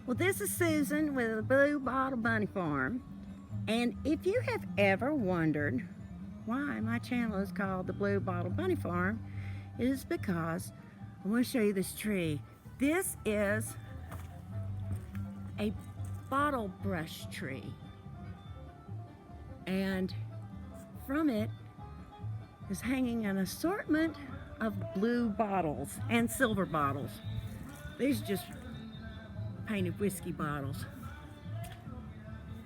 Well, this is Susan with the Blue Bottle Bunny Farm. And if you have ever wondered why my channel is called the Blue Bottle Bunny Farm, it is because I want to show you this tree. This is a bottle brush tree. And from it is hanging an assortment of blue bottles and silver bottles. These are just painted whiskey bottles.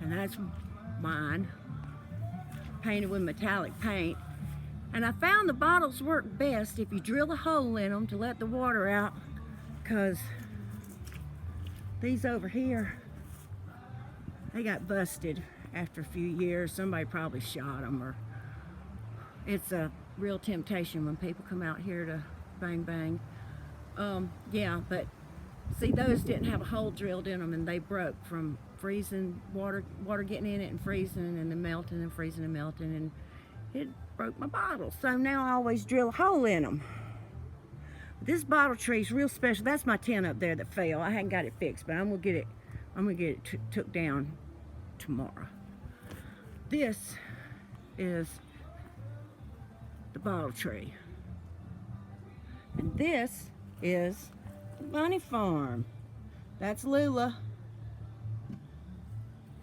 And that's mine, painted with metallic paint. And I found the bottles work best if you drill a hole in them to let the water out, because these over here, they got busted after a few years. Somebody probably shot them, or it's a real temptation when people come out here to bang bang. Yeah, but see, those didn't have a hole drilled in them, and they broke from freezing, water getting in it and freezing, and then melting and freezing and melting, and it broke my bottle. So now I always drill a hole in them. This bottle tree is real special. That's my tent up there that fell. I hadn't got it fixed, but I'm gonna get it took down tomorrow. This is the bottle tree, and this is the bunny farm. That's Lula,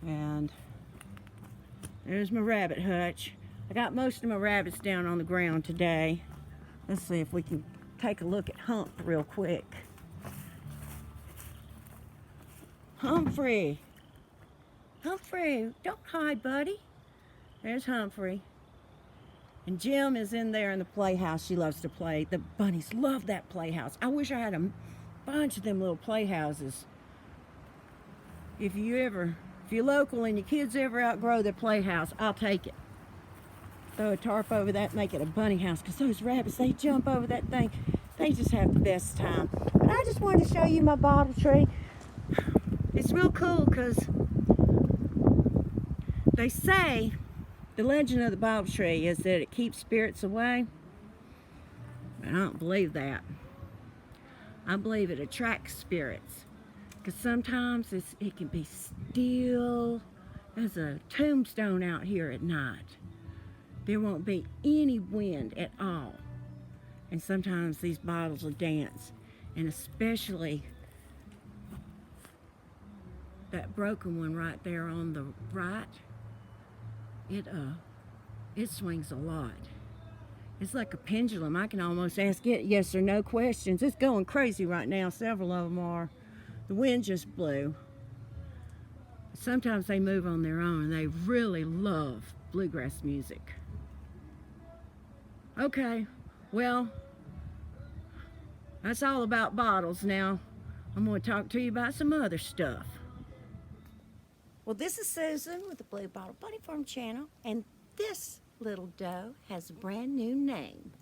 and there's my rabbit hutch. I got most of my rabbits down on the ground today. Let's see if we can take a look at Hump real quick. Humphrey, don't hide, buddy. There's Humphrey. And Jim is in there in the playhouse. She loves to play. The bunnies love that playhouse. I wish I had a bunch of them little playhouses. If you're local and your kids ever outgrow their playhouse, I'll take it. Throw a tarp over that, make it a bunny house, because those rabbits, they jump over that thing. They just have the best time. But I just wanted to show you my bottle tree. It's real cool because they say the legend of the bottle tree is that it keeps spirits away. But I don't believe that. I believe it attracts spirits, because sometimes it can be still as a tombstone out here at night. There won't be any wind at all. And sometimes these bottles will dance. And especially that broken one right there on the right, it swings a lot. It's like a pendulum. I can almost ask it yes or no questions. It's going crazy right now. Several of them are. The wind just blew. Sometimes they move on their own, and they really love bluegrass music. Okay, well, that's all about bottles. Now I'm going to talk to you about some other stuff. Well, this is Susan with the Blue Bottle Bunny Farm channel, and this little doe has a brand new name.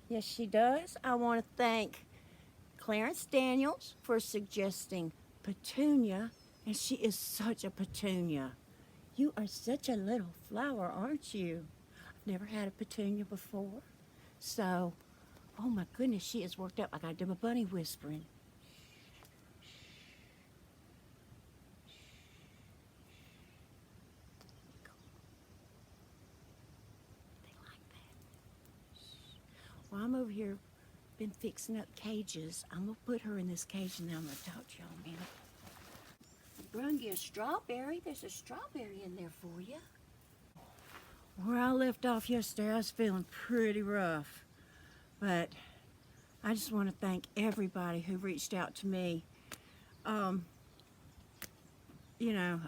Yes, she does. I want to thank Clarence Daniels for suggesting Petunia, and she is such a petunia. You are such a little flower, aren't you? I've never had a petunia before, so, oh my goodness, she is worked up. I gotta do my bunny whispering. They like that. Well, I'm over here, been fixing up cages. I'm gonna put her in this cage, and then I'm gonna talk to y'all a minute. Brung you a strawberry. There's a strawberry in there for you. Where I left off yesterday, I was feeling pretty rough, but I just want to thank everybody who reached out to me. You know,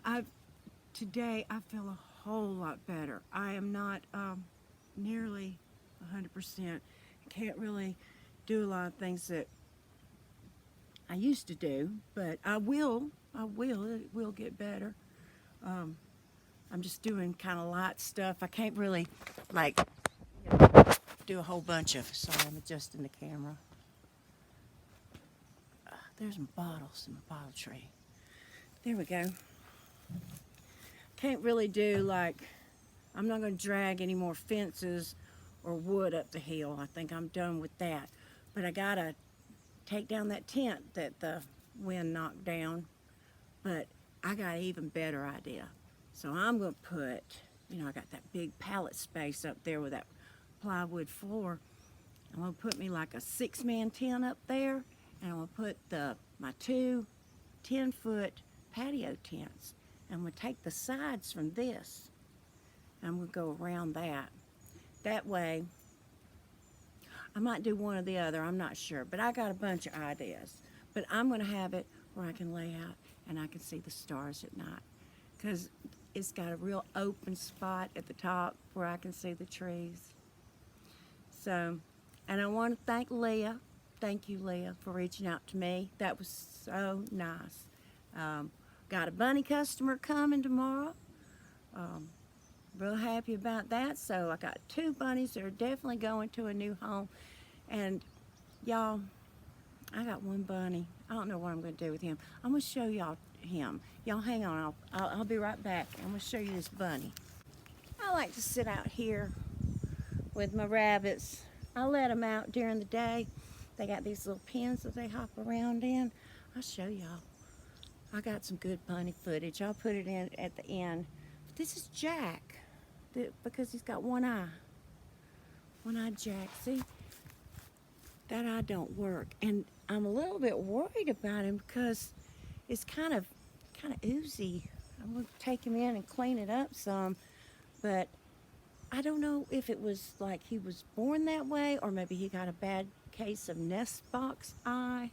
today I feel a whole lot better. I am not nearly 100%. I can't really do a lot of things that I used to do, but I will. It will get better. I'm just doing kind of light stuff. I can't really, like, do a whole bunch of. Sorry, I'm adjusting the camera. There's my bottles in my bottle tray. There we go. Can't really do, like, I'm not going to drag any more fences or wood up the hill. I think I'm done with that. But I got to take down that tent that the wind knocked down. But I got an even better idea. So I'm going to put, I got that big pallet space up there with that plywood floor. I'm going to put me like a 6-man tent up there, and I'm going to put my two 10-foot patio tents. I'm going to take the sides from this, and I'm going to go around that. That way, I might do one or the other, I'm not sure, but I got a bunch of ideas. But I'm going to have it where I can lay out and I can see the stars at night, because it's got a real open spot at the top where I can see the trees. So, and I want to thank Leah. Thank you, Leah, for reaching out to me. That was so nice. Got a bunny customer coming tomorrow. Real happy about that. So I got 2 bunnies that are definitely going to a new home. And y'all, I got 1 bunny. I don't know what I'm going to do with him. I'm going to show y'all him. Y'all hang on. I'll be right back. I'm going to show you this bunny. I like to sit out here with my rabbits. I let them out during the day. They got these little pens that they hop around in. I'll show y'all. I got some good bunny footage. I'll put it in at the end. But this is Jack, because he's got 1 eye. One-eyed Jack. See? That eye don't work. And I'm a little bit worried about him because it's kind of oozy. I'm going to take him in and clean it up some. But I don't know if it was like he was born that way, or maybe he got a bad case of nest box eye.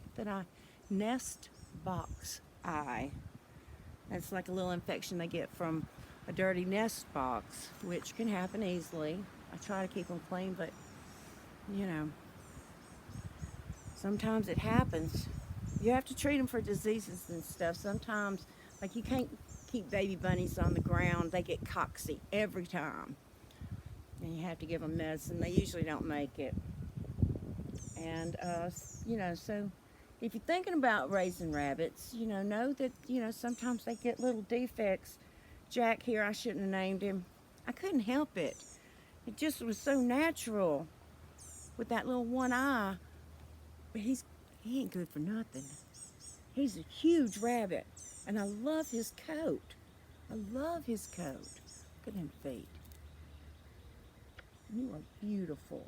Nest box eye. That's like a little infection they get from a dirty nest box, which can happen easily. I try to keep them clean, but sometimes it happens. You have to treat them for diseases and stuff. Sometimes, like, you can't keep baby bunnies on the ground. They get coxy every time. And you have to give them medicine. They usually don't make it. And, so if you're thinking about raising rabbits, know that, sometimes they get little defects. Jack here, I shouldn't have named him. I couldn't help it. It just was so natural with that little 1 eye. But he ain't good for nothing. He's a huge rabbit, and I love his coat. I love his coat. Look at them feet. You are beautiful.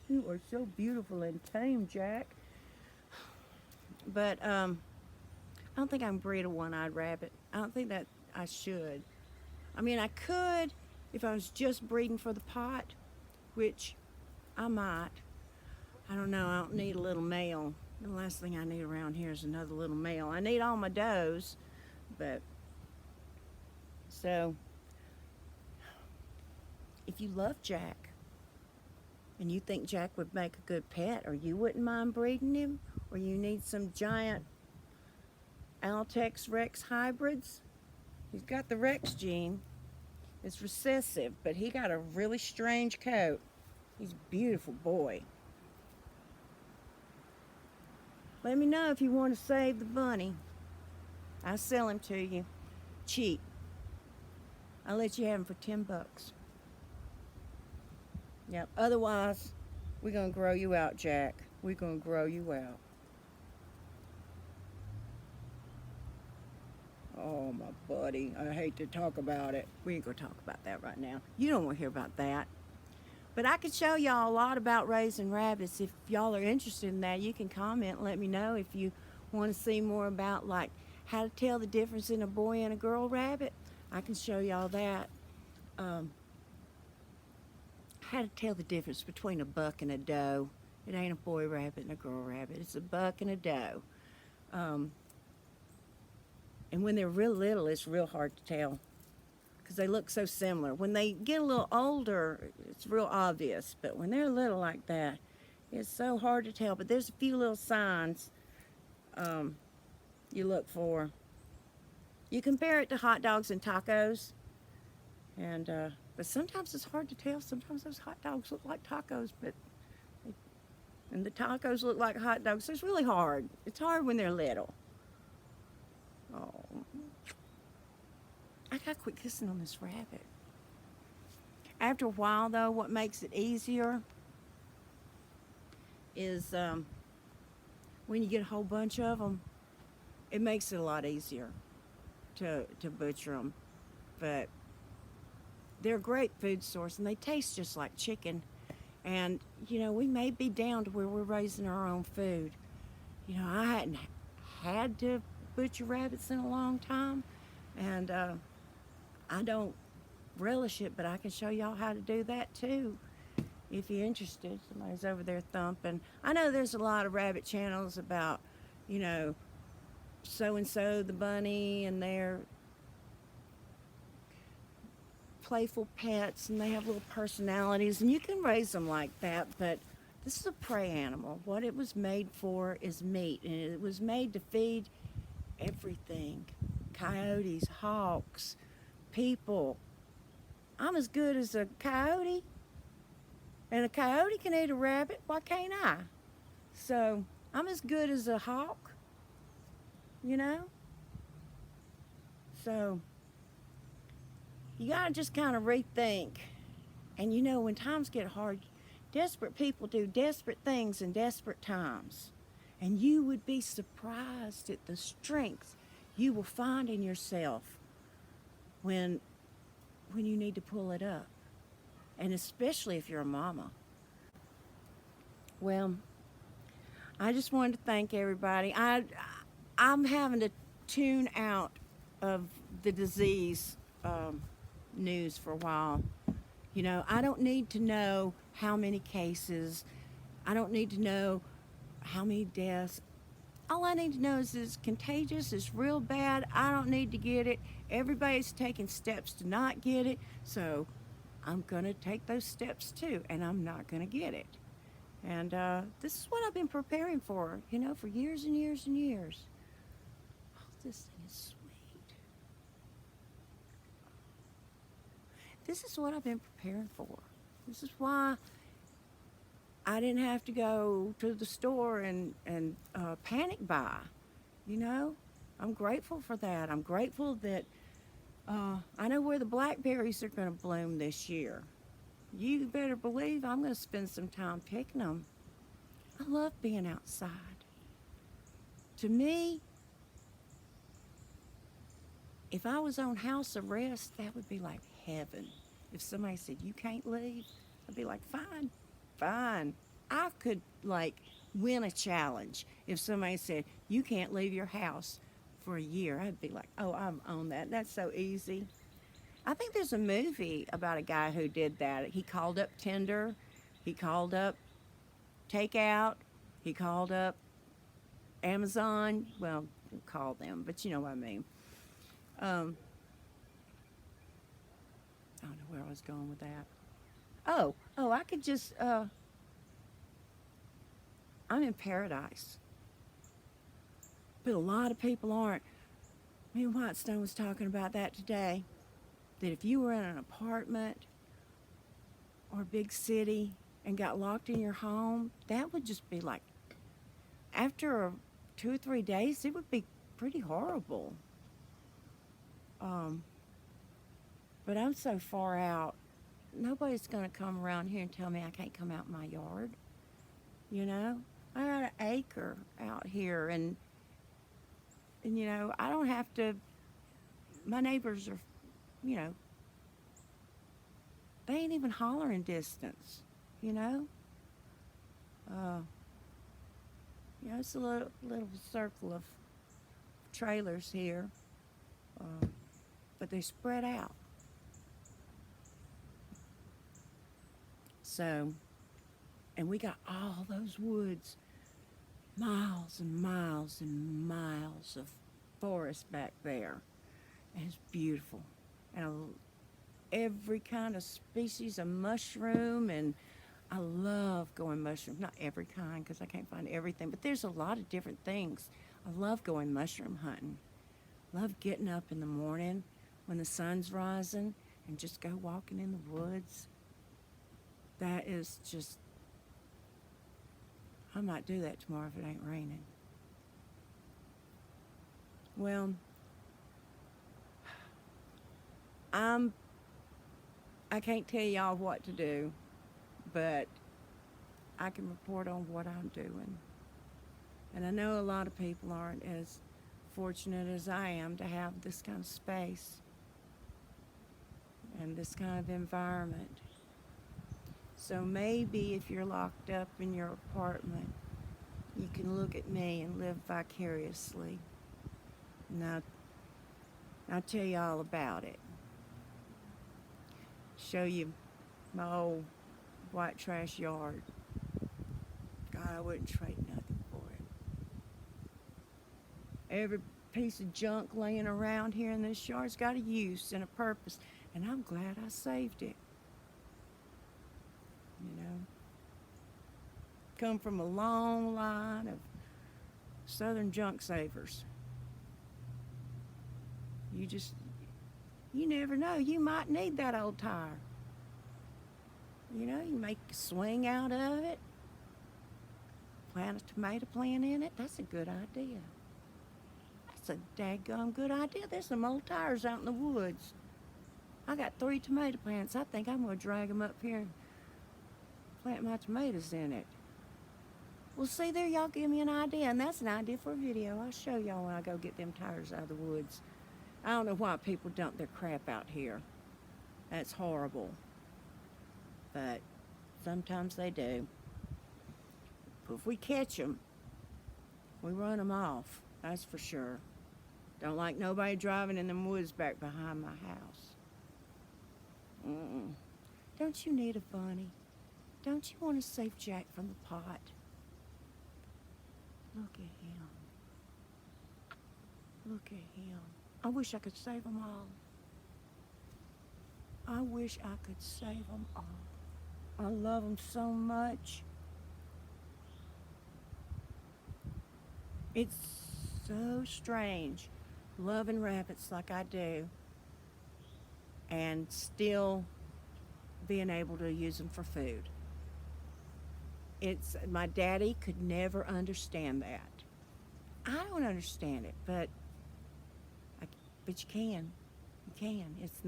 You are so beautiful and tame, Jack. But I don't think I can breed a 1-eyed rabbit. I don't think that I should. I mean, I could if I was just breeding for the pot, which I might. I don't know, I don't need a little male. The last thing I need around here is another little male. I need all my does, but, so, if you love Jack, and you think Jack would make a good pet, or you wouldn't mind breeding him, or you need some giant Altex Rex hybrids, he's got the Rex gene. It's recessive, but he got a really strange coat. He's a beautiful boy. Let me know if you want to save the bunny. I'll sell him to you cheap. I'll let you have him for $10. Yep. Otherwise, we're going to grow you out, Jack. We're going to grow you out. Oh, my buddy. I hate to talk about it. We ain't going to talk about that right now. You don't want to hear about that. But I could show y'all a lot about raising rabbits. If y'all are interested in that, you can comment and let me know if you want to see more about, like, how to tell the difference in a boy and a girl rabbit. I can show y'all that. How to tell the difference between a buck and a doe. It ain't a boy rabbit and a girl rabbit. It's a buck and a doe. And when they're real little, it's real hard to tell because they look so similar. When they get a little older, it's real obvious. But when they're little like that, it's so hard to tell. But there's a few little signs you look for. You compare it to hot dogs and tacos. And but sometimes it's hard to tell. Sometimes those hot dogs look like tacos, and the tacos look like hot dogs. So it's really hard. It's hard when they're little. Oh, I gotta quit kissing on this rabbit. After a while, though, what makes it easier is when you get a whole bunch of them, it makes it a lot easier. to butcher them, but they're a great food source and they taste just like chicken. And, you know, we may be down to where we're raising our own food. You know, I hadn't had to butcher rabbits in a long time, and I don't relish it, but I can show y'all how to do that too if you're interested. Somebody's over there thumping. I know there's a lot of rabbit channels about, you know, so and so the bunny and their playful pets, and they have little personalities, and you can raise them like that, but this is a prey animal. What it was made for is meat, and it was made to feed everything: coyotes, hawks, people. I'm as good as a coyote, and a coyote can eat a rabbit. Why can't I? So I'm as good as a hawk, you know? So you gotta just kind of rethink. And you know, when times get hard, desperate people do desperate things in desperate times. And you would be surprised at the strength you will find in yourself when you need to pull it up. And especially if you're a mama. Well, I just wanted to thank everybody. I'm having to tune out of the disease news for a while. You know, I don't need to know how many cases. I don't need to know how many deaths. All I need to know is it's contagious, it's real bad. I don't need to get it. Everybody's taking steps to not get it, so I'm going to take those steps too, and I'm not going to get it. And this is what I've been preparing for, you know, for years and years and years. Oh, this thing is sweet. This is what I've been preparing for. This is why I didn't have to go to the store and panic buy, you know. I'm grateful for that. I'm grateful that I know where the blackberries are going to bloom this year. You better believe I'm going to spend some time picking them. I love being outside. To me, if I was on house arrest, that would be like heaven. If somebody said, you can't leave, I'd be like, fine, fine. I could like win a challenge. If somebody said, you can't leave your house for a year, I'd be like, oh, I'm on that. That's so easy. I think there's a movie about a guy who did that. He called up Tinder, he called up Takeout, he called up Amazon. Well, call them, but you know what I mean. I don't know where I was going with that. Oh, I could just, I'm in paradise. But a lot of people aren't. Me and Whitestone was talking about that today. That if you were in an apartment or a big city and got locked in your home, that would just be like, after 2 or 3 days, it would be pretty horrible. But I'm so far out, nobody's going to come around here and tell me I can't come out in my yard. You know, I got an acre out here, and you know, I don't have to. My neighbors are, you know, they ain't even hollering distance. You know, it's a little circle of trailers here, but they spread out. So, and we got all those woods, miles and miles and miles of forest back there. And it's beautiful. And every kind of species of mushroom, and I love going mushroom. Not every kind, because I can't find everything, but there's a lot of different things. I love going mushroom hunting. Love getting up in the morning when the sun's rising and just go walking in the woods. That is just, I might do that tomorrow if it ain't raining. Well, I can't tell y'all what to do, but I can report on what I'm doing. And I know a lot of people aren't as fortunate as I am to have this kind of space and this kind of environment. So maybe if you're locked up in your apartment, you can look at me and live vicariously. Now, I'll tell you all about it. Show you my old white trash yard. God, I wouldn't trade nothing for it. Every piece of junk laying around here in this yard's got a use and a purpose, and I'm glad I saved it. You know, come from a long line of Southern junk savers. You never know. You might need that old tire. You know, you make a swing out of it, plant a tomato plant in it. That's a good idea. That's a daggone good idea. There's some old tires out in the woods. I got 3 tomato plants. I think I'm going to drag them up here and plant my tomatoes in it. Well, see there, y'all give me an idea, and that's an idea for a video. I'll show y'all when I go get them tires out of the woods. I don't know why people dump their crap out here. That's horrible. But sometimes they do. But if we catch them, we run them off. That's for sure. Don't like nobody driving in them woods back behind my house. Don't you need a bunny? Don't you want to save Jack from the pot? Look at him. Look at him. I wish I could save them all. I wish I could save them all. I love them so much. It's so strange loving rabbits like I do and still being able to use them for food. My daddy could never understand that. I don't understand it, but you can. You can. It's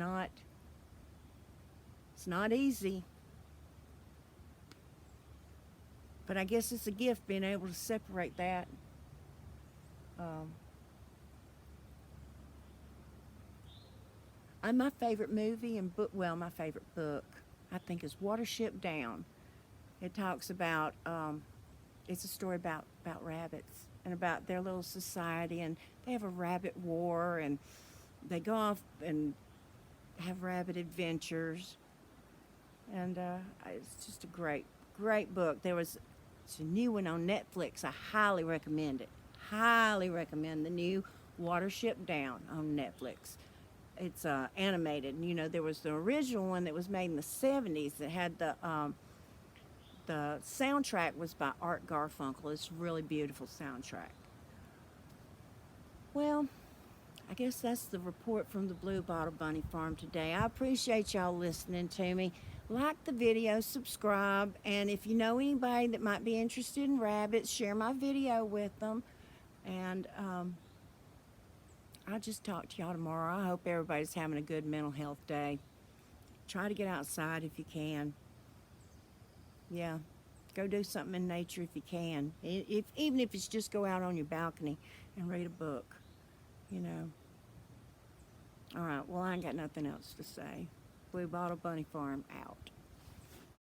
not easy. But I guess it's a gift being able to separate that. My favorite movie and book, well, my favorite book, I think, is Watership Down. It talks about, it's a story about rabbits and about their little society, and they have a rabbit war, and they go off and have rabbit adventures. And it's just a great book. It's a new one on Netflix. I highly recommend it. Highly recommend the new Watership Down on Netflix. It's animated. And, you know, there was the original one that was made in the 70s that had the soundtrack was by Art Garfunkel. It's a really beautiful soundtrack. Well, I guess that's the report from the Blue Bottle Bunny Farm today. I appreciate y'all listening to me. Like the video, subscribe, and if you know anybody that might be interested in rabbits, share my video with them. And I'll just talk to y'all tomorrow. I hope everybody's having a good mental health day. Try to get outside if you can. Yeah, go do something in nature if you can. Even if it's just go out on your balcony and read a book, you know. All right, well, I ain't got nothing else to say. Blue Bottle Bunny Farm out.